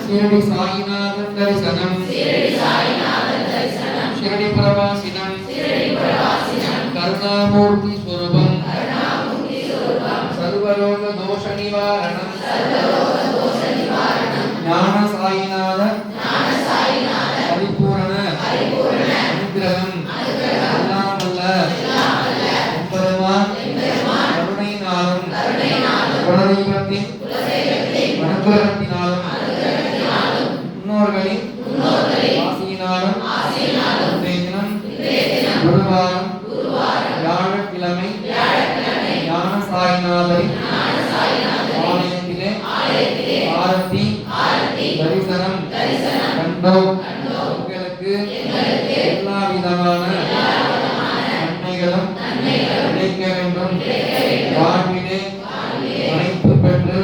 शिरडी साईनाथं दर्शनं शिरडी प्रवासिनं करुणामूर्ति स्वरूपं सर्वरोग दोष निवारणं ज्ञान साईनाथ परिपूर्ण अनुग्रहं अल्लामल्ल பெருமான் கருணையினாலும் குலதெய்வத்தின் அனுகிரகத்தினாலும் முன்னோர்களின் ஆசியினாலும் இன்றைய தினம் குருவாரம் வியாழக்கிழமை ஞான சாய்நாதரின் ஆலயத்திலே ஆரத்தி தரிசனம் கண்டோம். உங்களுக்கு எல்லா விதமான நன்மைகளும் கிடைக்க வேண்டும், வாழ்விலே அனைத்து பெற்று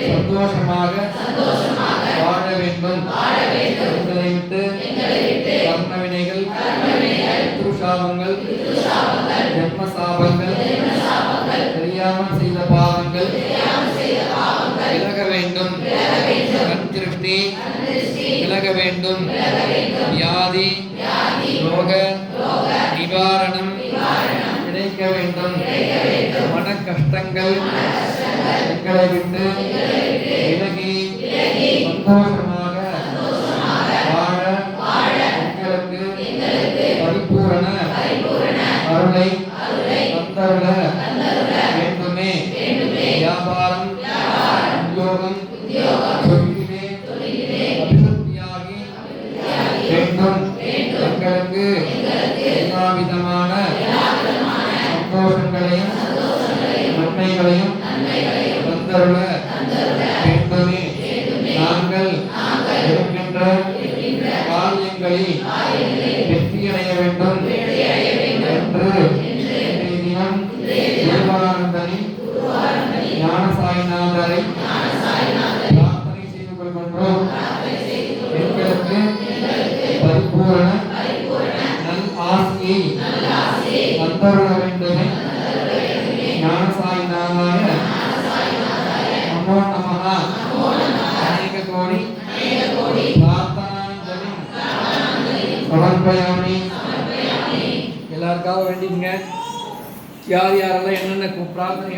சந்தோஷமாக வாழ வேண்டும். எங்களை விட்டு கர்ம வினைகள், பித்ருஷாபங்கள், ஜென்ம சாபங்கள், தெரியாமல் செய்த பாவங்கள் விலக வேண்டும். கண் திருஷ்டி விலக வேண்டும். வியாதி ரோக நிவாரணம் கிடைக்க வேண்டும். மன கஷ்டங்கள் எங்களை விட்டு விலகி சந்தோஷமாக வாழ எங்களுக்கு பரிபூரண அருளை தந்தருள வேண்டுமே. வியாபாரம் உத்தியோகம் தொழிலே அபிவிருத்தியாகி வேண்டும். எங்களுக்கு எல்லா விதமான சந்தோஷங்களையும் நன்மைகளையும் தந்தருள வேண்டுமே. நாங்கள் இருக்கின்ற காரியங்களில் வெற்றியடைய வேண்டும் என்று தினம் குருவானந்தனின் ஞான சாய்நாதரை பிரார்த்தனை செய்து கொள்கின்றோம். எங்களுக்கு பரிபூரண நல் ஆசியை தந்தருள வேண்டுமே. ஞான சாய்நாதாய நமோ நமஹ. அநேக கோடி பிரார்த்தனாஞ்சலி சமர்ப்பயாமி. எல்லாருக்காக வேண்டிங்க. யார் யாரெல்லாம் என்னென்ன பிரார்த்தனை